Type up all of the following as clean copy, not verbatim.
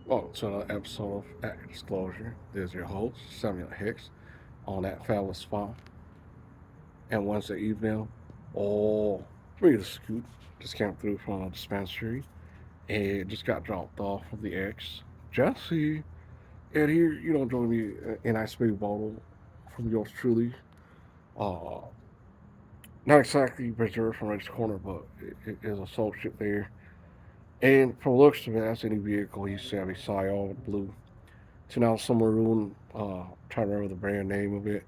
Welcome to another episode of At Disclosure. This is your host, Samuel Hicks, on that fabulous spot. And Wednesday evening, oh, me the scoot just came through from a dispensary and just got dropped off of the X. Jesse, and here, join me in ice big bottle from yours truly. Uh, Not exactly reserved from Rich Corner, but it is associate there. And from the looks of it, that's any vehicle he said he saw all with blue. To now some maroon, trying to remember the brand name of it.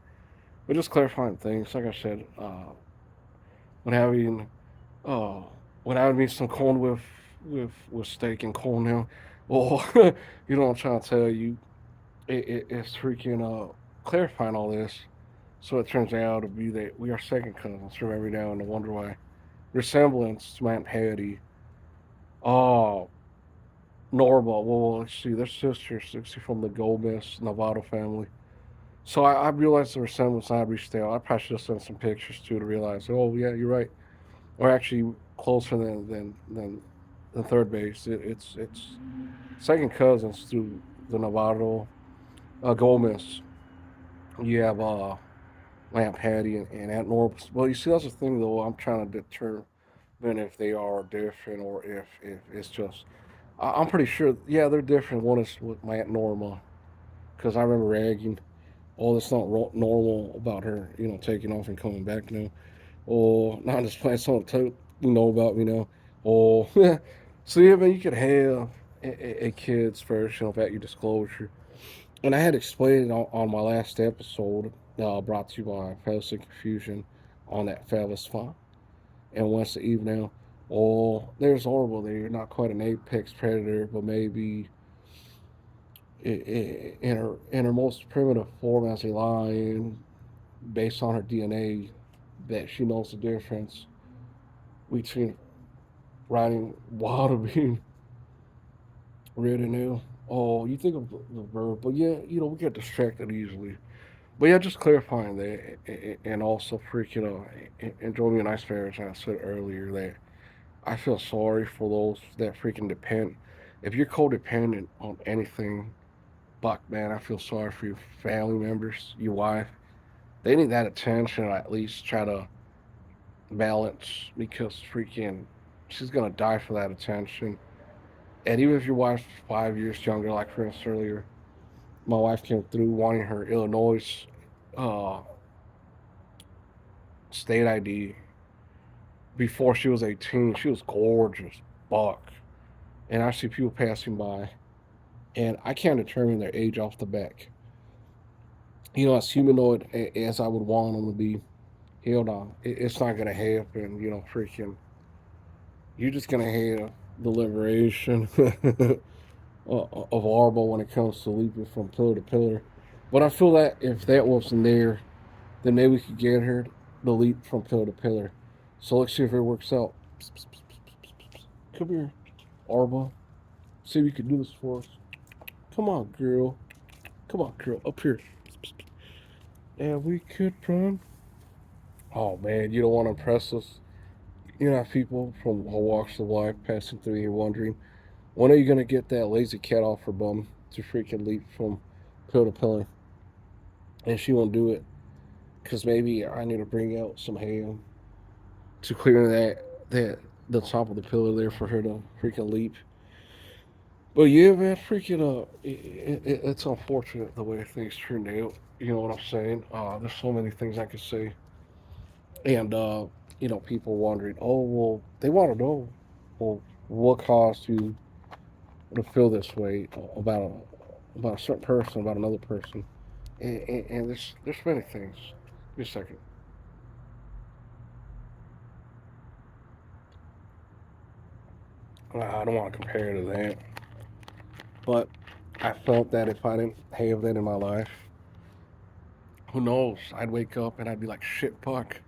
But just clarifying things, like I said, when having uh when having me some corn with steak and corn now, well, you know what I'm trying to tell you, it's freaking clarifying all this. So it turns out to be that we are second cousins from every now and wonder why resemblance to my Aunt Hattie. Oh, Norma. Well, let's see, their sister, 60 from the Gomez Novato family. So I realized the resemblance. I had reached out. I probably should have sent some pictures too to realize. Oh yeah, you're right. We're actually closer than third base. It's second cousins through the Novato Gomez. You have Aunt Patty and Aunt Norb. Well, you see that's the thing though. I'm trying to determine if they are different or if it's just. I'm pretty sure. Yeah, they're different. One is with my Aunt Norma because I remember ragging. Oh, that's not normal about her, taking off and coming back now. Or not just playing something to about me now. Or so yeah, man, you could have a kid's version of at your disclosure. And I had explained it on my last episode, brought to you by Fallacy Confusion on that Phallus font. And once the evening, oh, there's horrible there. Not quite an apex predator, but maybe in her most primitive form as a lion, based on her DNA, that she knows the difference between riding wild and being ridden ill. Oh, you think of the verb, but yeah, we get distracted easily. But yeah, just clarifying that, and also freaking enjoy me a nice marriage. I said earlier that I feel sorry for those that freaking depend. If you're codependent on anything, buck man, I feel sorry for your family members, your wife. They need that attention, or at least try to balance because freaking she's gonna die for that attention. And even if your wife's 5 years younger, like for instance earlier, my wife came through wanting her Illinois uh, state ID before she was 18. She was gorgeous, buck. And I see people passing by, and I can't determine their age off the back. As humanoid as I would want them to be, hell no, it's not gonna happen. Freaking, you're just gonna have the liberation of Arbo when it comes to leaping from pillar to pillar. But I feel that if that wasn't there, then maybe we could get her to leap from pillar to pillar. So let's see if it works out. Come here, Arba. See if you can do this for us. Come on, girl. Come on, girl. Up here. And we could run. Oh man, you don't want to impress us. People from all walks of life passing through here wondering, when are you gonna get that lazy cat off her bum to freaking leap from pill to pillar? And she won't do it because maybe I need to bring out some ham to clear that the top of the pillar there for her to freaking leap. But yeah, man, freaking it's unfortunate the way things turned out. You know what I'm saying? There's so many things I could say, and people wondering, oh well, they want to know, well, what caused you to feel this way about a certain person, about another person, and there's many things. Give me a second. I don't want to compare to that, but I felt that if I didn't have that in my life, who knows? I'd wake up and I'd be like, shit, fuck.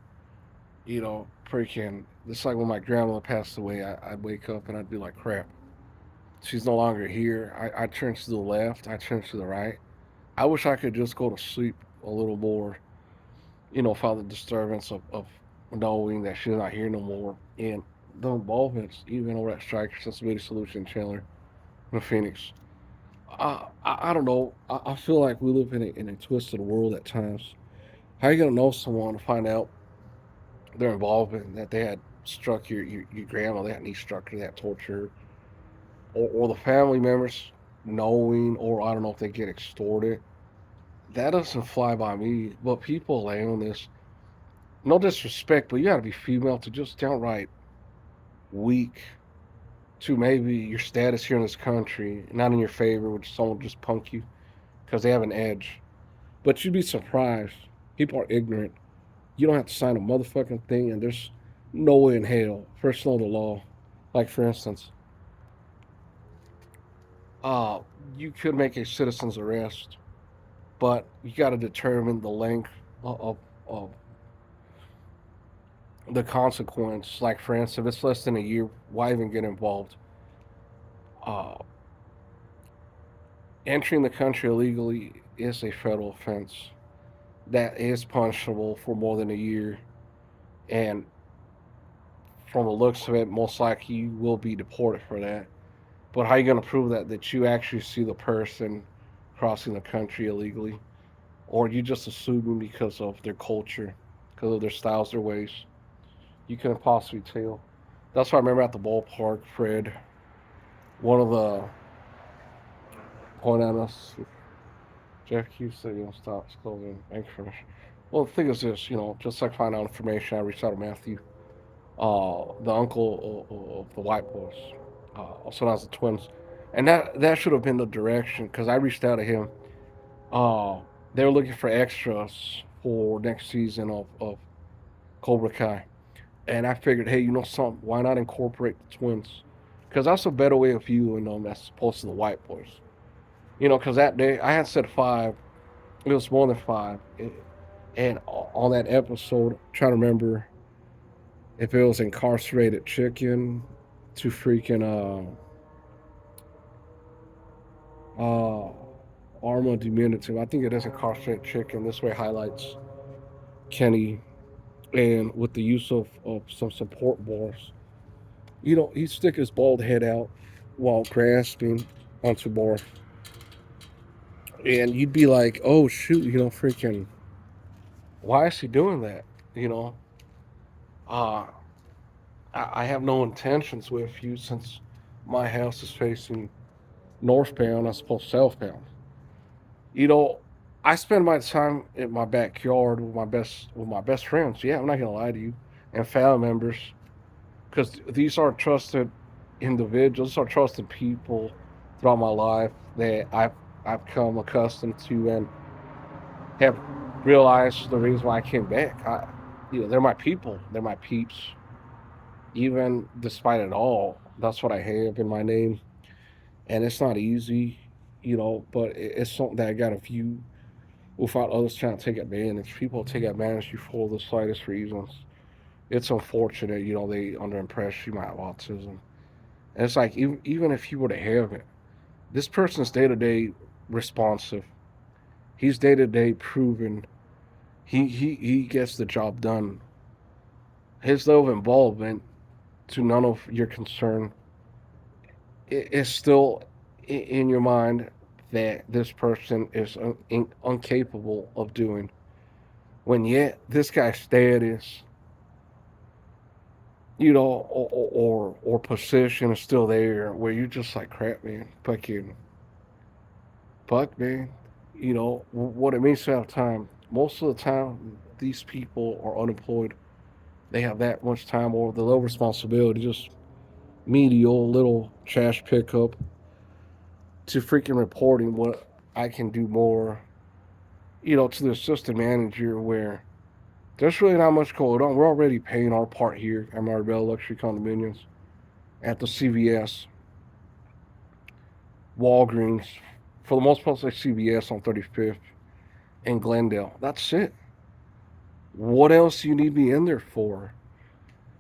Freaking. It's like when my grandmother passed away, I'd wake up and I'd be like, crap. She's no longer here. I turn to the left, I turn to the right. I wish I could just go to sleep a little more, without the disturbance of knowing that she's not here no more. And the involvements, even over at Striker Sensibility Solution Chandler in Phoenix. I don't know. I feel like we live in a twisted world at times. How are you gonna know someone to find out their involvement that they had struck your grandma, they had knee struck her, they had tortured, or the family members knowing, or I don't know if they get extorted. That doesn't fly by me. But people allow on this, no disrespect, but you gotta be female to just downright weak to maybe your status here in this country, not in your favor, which someone just punk you because they have an edge. But you'd be surprised. People are ignorant. You don't have to sign a motherfucking thing, and there's no way in hell. First know the law. Like for instance, uh, you could make a citizen's arrest, but you got to determine the length of the consequence. Like for instance, if it's less than a year, why even get involved? Uh, Entering the country illegally is a federal offense that is punishable for more than a year, and from the looks of it, most likely you will be deported for that. But how are you going to prove that you actually see the person crossing the country illegally, or you just assuming because of their culture, because of their styles, their ways? You couldn't possibly tell. That's why I remember at the ballpark, Fred, one of the point at us, Jeff Q said, stop disclosing bank information. Well, the thing is this, just like find out information, I reached out to Matthew, the uncle of the white boys, also known as the twins, and that should have been the direction because I reached out to him. Uh, they were looking for extras for next season of Cobra Kai, and I figured, hey, something? Why not incorporate the twins? Because that's a better way of viewing them as opposed to the white boys. Because that day I had said five, it was more than five, and on that episode, I'm trying to remember if it was incarcerated chicken to freaking Arma diminutive. I think it is incarcerated chicken. This way highlights Kenny, and with the use of some support bars. He'd stick his bald head out while grasping onto bar. And you'd be like, oh shoot, freaking why is he doing that? You know? Uh I have no intentions with you since my house is facing northbound as opposed to southbound. You know, I spend my time in my backyard with my best friends. Yeah, I'm not gonna lie to you, and family members, because these are trusted individuals, these are trusted people throughout my life that I've come accustomed to and have realized the reason why I came back. They're my people, they're my peeps. Even despite it all, that's what I have in my name, and it's not easy, but it's something that I got to view without others trying to take advantage. People take advantage of you for the slightest reasons. It's unfortunate, they under impress you might have autism. And it's like even if you were to have it, this person's day to day responsive. He's day to day proven. He gets the job done. His level of involvement to none of your concern is still in your mind that this person is incapable of doing. When yet this guy's status, or position is still there, where you're just like, crap, man, fucking, fuck, man. What it means to have time. Most of the time, these people are unemployed. They have that much time or the low responsibility, just medial little trash pickup to freaking reporting what I can do more, to the assistant manager where there's really not much going on. We're already paying our part here at Marbella Luxury Condominiums at the CVS, Walgreens, for the most part, it's like CVS on 35th and Glendale. That's it. What else do you need me in there for?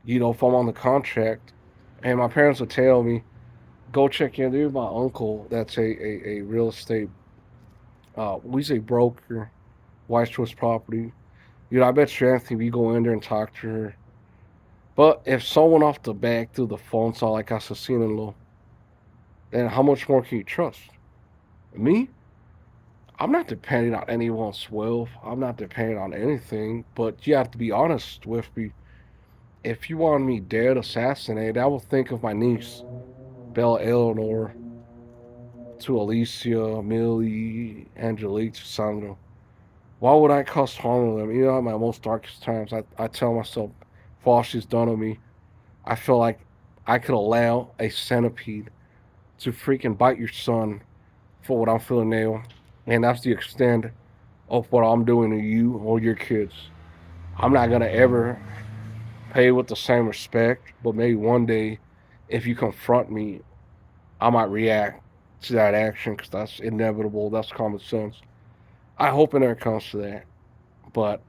If I'm on the contract, and my parents would tell me, go check in. There's my uncle that's a real estate, we say broker, Wise Choice Property. I bet you, Anthony, we go in there and talk to her. But if someone off the back through the phone saw like asesino, then how much more can you trust? Me, I'm not depending on anyone's wealth. I'm not depending on anything. But you have to be honest with me. If you want me dead, assassinated, I will think of my niece, Bella Eleanor, to Alicia, Millie, Angelique, to Sandra. Why would I cause harm to them? You know, at my most darkest times, I tell myself, for all she's done to me, I feel like I could allow a centipede to freaking bite your son for what I'm feeling now. And that's the extent of what I'm doing to you or your kids. I'm not going to ever pay with the same respect, but maybe one day, if you confront me, I might react to that action because that's inevitable. That's common sense. I hope it never comes to that. But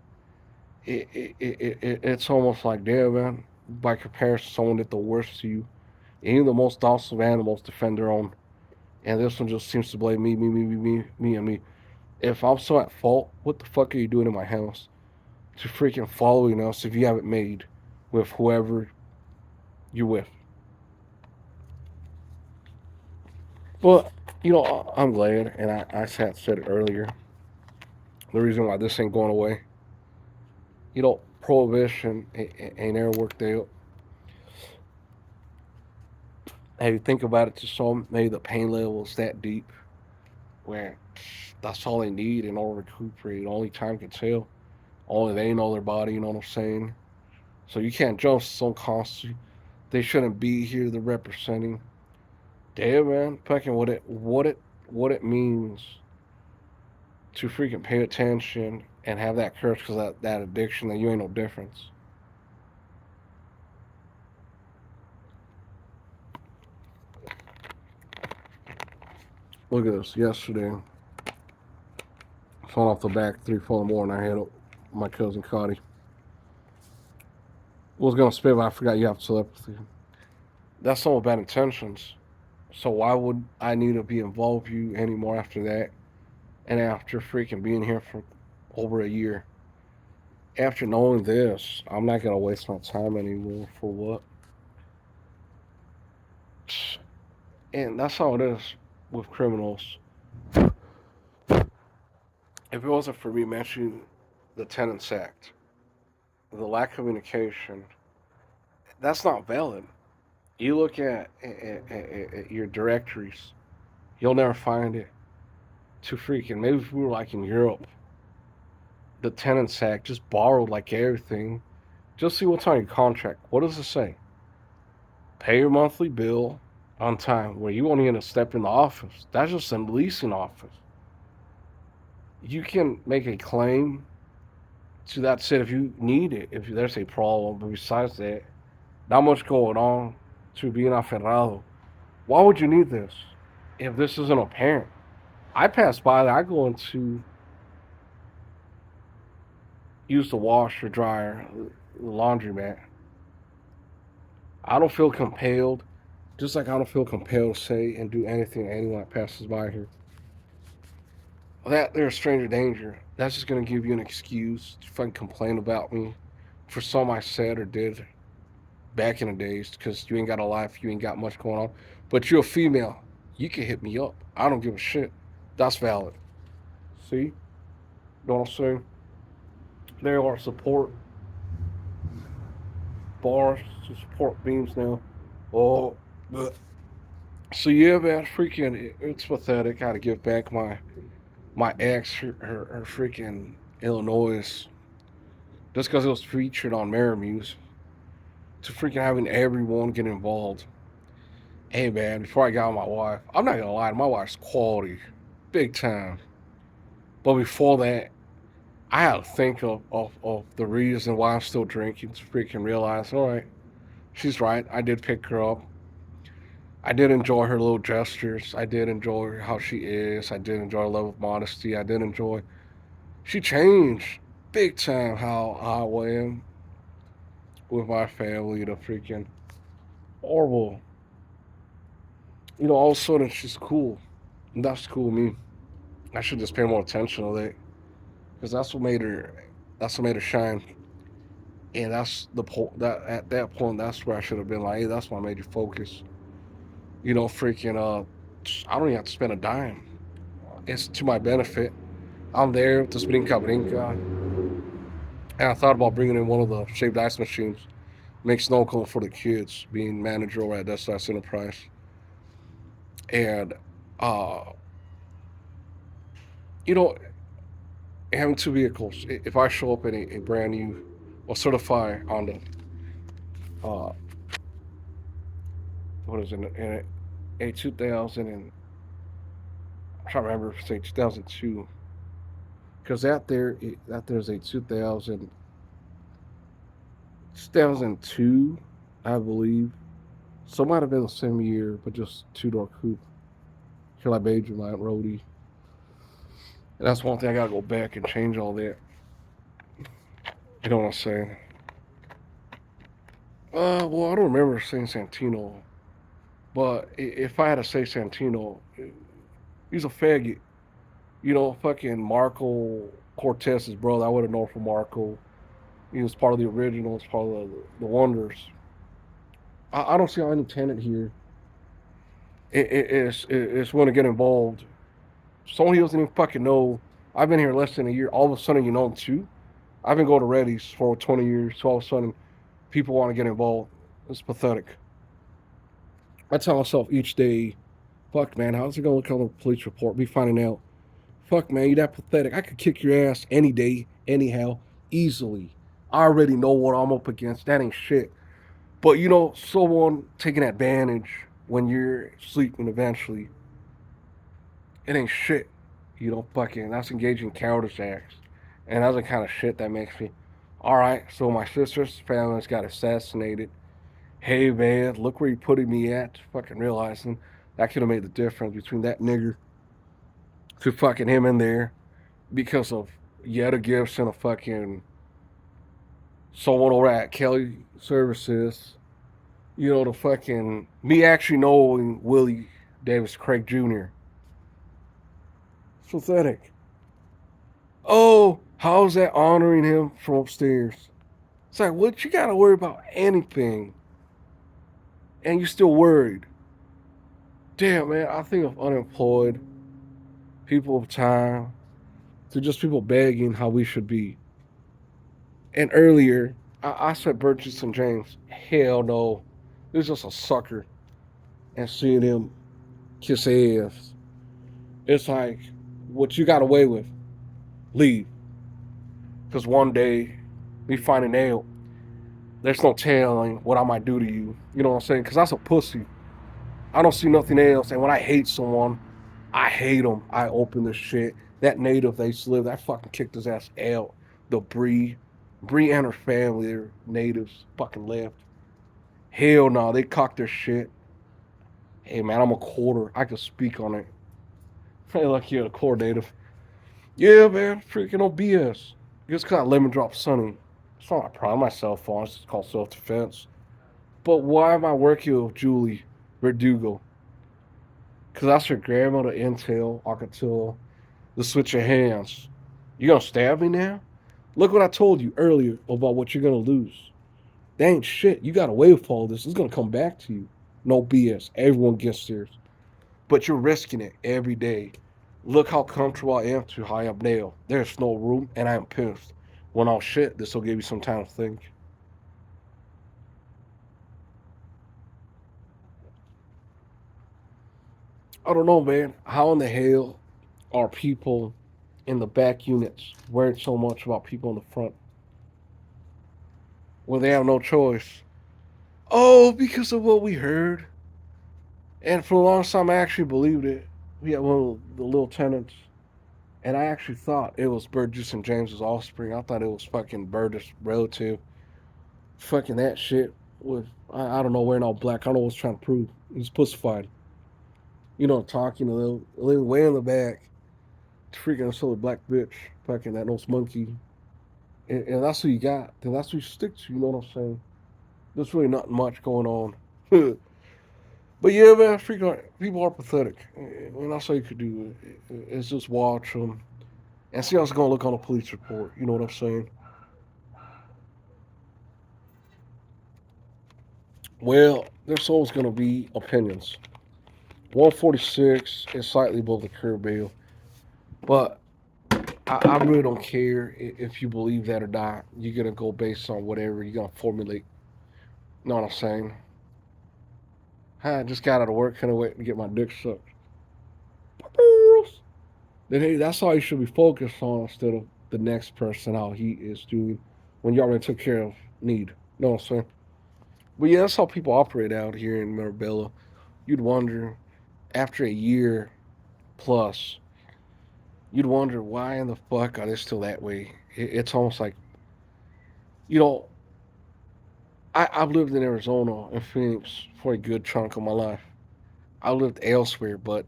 it's almost like, damn, man, by comparison, someone did the worst to you. Even the most docile animals defend their own. And this one just seems to blame me, and me. If I'm so at fault, what the fuck are you doing in my house? To freaking following us if you haven't made with whoever you're with. But, I'm glad, and I said it earlier. The reason why this ain't going away, prohibition ain't ever worked out. Hey, you think about it, to some, maybe the pain level is that deep where that's all they need in order to recuperate. Only time can tell. Only they know their body, you know what I'm saying? So you can't judge some constitution. They shouldn't be here. They're representing. Damn, man, fucking what it means to freaking pay attention and have that courage because that addiction that you ain't no difference. Look at this. Yesterday, phone off the back 3, 4 in the morning. I had my cousin Cotty. Was gonna spit, but I forgot you have telepathy. That's all bad intentions. So why would I need to be involved with you anymore after that? And after freaking being here for over a year, after knowing this, I'm not gonna waste my time anymore for what? And that's how it is with criminals. If it wasn't for me mentioning the Tenants Act, the lack of communication, that's not valid. You look at your directories, you'll never find it. Too freaking. Maybe if we were like in Europe, the Tenants Act just borrowed like everything. Just see what's on your contract. What does it say? Pay your monthly bill on time. Where you won't even step in the office. That's just a leasing office. You can make a claim to that set if you need it, if there's a problem. But besides that, not much going on to being aferrado. Why would you need this if this isn't apparent? I pass by, I go into use the washer, dryer, the laundromat. I don't feel compelled, just like I don't feel compelled to say and do anything to anyone that passes by here. That there's stranger danger. That's just gonna give you an excuse to fucking complain about me for something I said or did back in the days because you ain't got a life, you ain't got much going on. But you're a female. You can hit me up. I don't give a shit. That's valid. See? Know what I'm saying? There are support bars to support beams now. Oh, but so yeah, man, freaking, it's pathetic. I had to give back my ex, her freaking Illinois, just because it was featured on Marimuse, to freaking having everyone get involved. Hey man, before I got with my wife, I'm not gonna lie, my wife's quality, big time. But before that, I had to think of the reason why I'm still drinking to freaking realize, all right, she's right. I did pick her up. I did enjoy her little gestures. I did enjoy how she is. I did enjoy her level of modesty. I did enjoy. She changed big time how I am with my family. The freaking horrible. All of a sudden she's cool. And that's cool with me. I should just pay more attention to that because that's what made her. That's what made her shine. And that's the point. That at that point, that's where I should have been like, hey, that's my major focus. Freaking. I don't even have to spend a dime. it's to my benefit. I'm there with this brinca, and I thought about bringing in one of the shaved ice machines, make snow cone for the kids, being manager over at Death Ice Enterprise. And, uh, you know, having two vehicles, if I show up in a brand new or certify on the, uh, what is it, in a 2000 and, I'm trying to remember, say 2002, because out there's a 2002, I believe. So it might have been the same year, but just two door coupe. Feel like major my roadie. And that's one thing I gotta go back and change all that. You know what I'm saying? Well, I don't remember saying Santino, but if I had to say Santino, he's a faggot. You know, fucking Marco Cortez's brother. I would have known from Marco. He was part of the originals, part of the Wonders. I don't see how any tenant here it's going to get involved. Someone he doesn't even fucking know. I've been here less than a year. All of a sudden, you know him too. I've been going to Reddy's for 20 years. So all of a sudden, people want to get involved. It's pathetic. I tell myself each day, fuck, man, how's it going to look on the police report? Be finding out. Fuck, man, you that pathetic. I could kick your ass any day, anyhow, easily. I already know what I'm up against. That ain't shit. But, you know, someone taking advantage when you're sleeping eventually, it ain't shit. You know, fucking, that's engaging cowardice acts. And that's the kind of shit that makes me, all right, so my sister's family's got assassinated. Hey, man, look where you putting me at. Fucking realizing that could have made the difference between that nigger to fucking him in there because of yet a gift and a fucking someone over at Kelly Services. You know, the fucking me actually knowing Willie Davis Craig Jr. It's pathetic. Oh, how's that honoring him from upstairs? It's like, what, you gotta worry about anything, and you still worried. Damn, man, I think of unemployed, people of time, to just people begging how we should be. And earlier, I said Burgess and James. Hell no. He was just a sucker. And seeing him kiss ass. It's like, what you got away with, leave. Because one day, me finding out, there's no telling what I might do to you. You know what I'm saying? Because that's a pussy. I don't see nothing else. And when I hate someone, I hate them. I open this shit. That native they used to live, that fucking kicked his ass out. The Bree and her family, they're natives, fucking left. Hell no, they cocked their shit. Hey man, I'm a quarter. I can speak on it. Hey, like you're a core native. Yeah, man, freaking no BS. Just cause I lemon drop Sunny. It's not I pride myself on. It's called self defense. But why am I working with Julie Verdugo? Cause that's her grandmother intel. I could tell the switch of hands. You gonna stab me now? Look what I told you earlier about what you're gonna lose. That ain't shit. You got away with all this. It's gonna come back to you. No BS. Everyone gets theirs. But you're risking it every day. Look how comfortable I am to high up nail. There's no room, and I am pissed. When all shit, this will give you some time to think. I don't know, man. How in the hell are people in the back units worried so much about people in the front when they have no choice? Oh, because of what we heard. And for a long time, I actually believed it. We had one of the little tenants, and I actually thought it was Burgess and James's offspring. I thought it was fucking Burgess' relative. Fucking that shit with, I don't know, wearing all black. I don't know what he's trying to prove. He's pussified. You know, talking a little way in the back. Freaking a silly black bitch. Fucking that nose monkey. And that's who you got. Then that's who you stick to. You know what I'm saying? There's really not much going on. But yeah, man, freaking people are pathetic. And that's all you could do is just watch them and see how it's going to look on a police report. You know what I'm saying? Well, there's always going to be opinions. 146 is slightly above the curb bail. But I really don't care if you believe that or not. You're gonna go based on whatever you're gonna formulate. You know what I'm saying? I just got out of work, couldn't wait to get my dick sucked. Then hey, that's all you should be focused on instead of the next person, how he is doing when you already took care of need. You know what I'm saying? But yeah, that's how people operate out here in Marbella. You'd wonder after a year plus, you'd wonder why in the fuck are they still that way? It's almost like, you know, I've lived in Arizona and Phoenix for a good chunk of my life. I lived elsewhere, but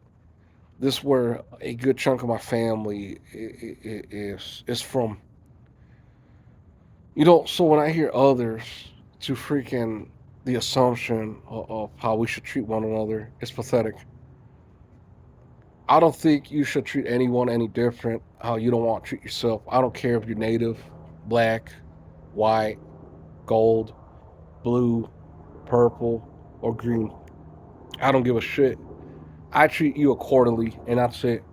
this is where a good chunk of my family is from. So when I hear others to freaking the assumption of how we should treat one another, it's pathetic. I don't think you should treat anyone any different how you don't want to treat yourself. I don't care if you're native, black, white, gold, blue, purple, or green. I don't give a shit. I treat you accordingly, and that's it.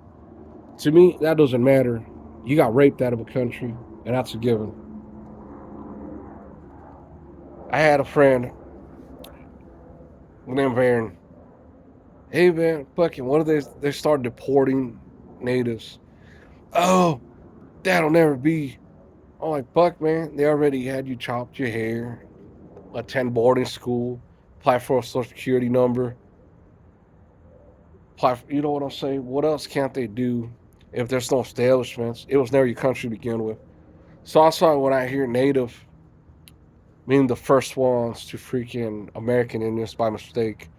To me, that doesn't matter. You got raped out of a country, and that's a given. I had a friend named Aaron. Hey man, fucking, what if they start deporting natives? Oh, that'll never be. I'm like, fuck, man. They already had you chopped your hair, attend boarding school, apply for a social security number. You know what I'm saying? What else can't they do if there's no establishments? It was never your country to begin with. So I saw when I hear native, meaning the first ones to freaking American Indians by mistake,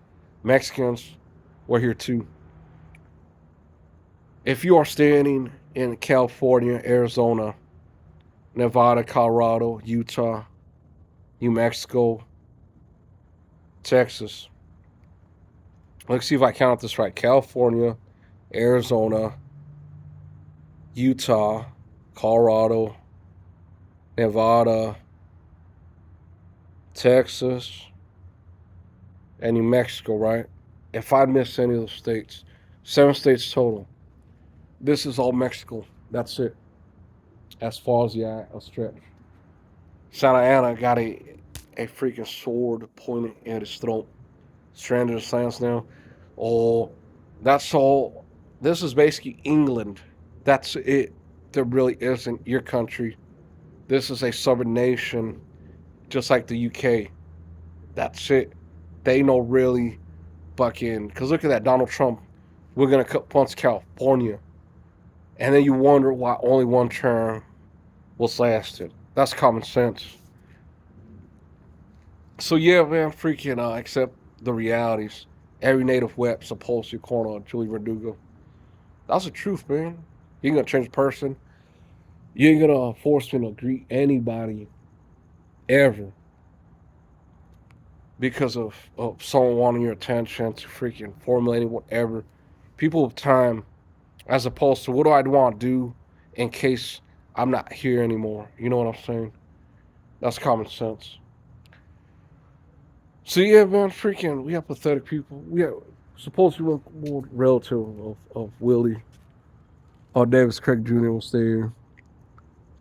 Mexicans were here too. If you are standing in California, Arizona, Nevada, Colorado, Utah, New Mexico, Texas. Let's see if I count this right. California, Arizona, Utah, Colorado, Nevada, Texas, and New Mexico, right? If I miss any of those states, 7 states total. This is all Mexico. That's it. As far as the eye will stretch. Santa Ana got a freaking sword pointing at his throat. Stranger Things now. Oh, that's all. This is basically England. That's it. There really isn't your country. This is a sovereign nation, just like the UK. That's it. They know really fucking. Because look at that, Donald Trump. We're going to punch California. And then you wonder why only one term was lasted. That's common sense. So yeah, man, freaking accept the realities. Every native wet supposed to corner Julie Verdugo. That's the truth, man. You ain't gonna change a person. You ain't gonna force me to greet anybody ever because of someone wanting your attention to freaking formulating whatever. People have time as opposed to what do I want to do in case I'm not here anymore. You know what I'm saying? That's common sense. So yeah, man, freaking, we have pathetic people. We have supposed to be more relative of Willie. Oh, Davis Craig Jr. was there.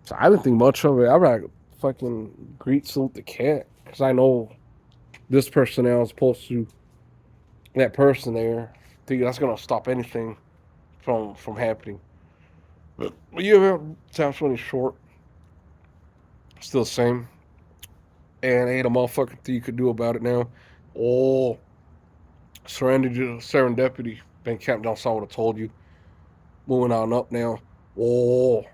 So I didn't think much of it. I like fucking greet salute the cat because I know this personnel is supposed to that person there. I think that's gonna stop anything from happening. But yeah, time's running short. Still the same. And ain't a motherfucking thing you could do about it now. Oh, surrendered to serendipity. Been camped down, saw what I told you. Moving on up now. Oh,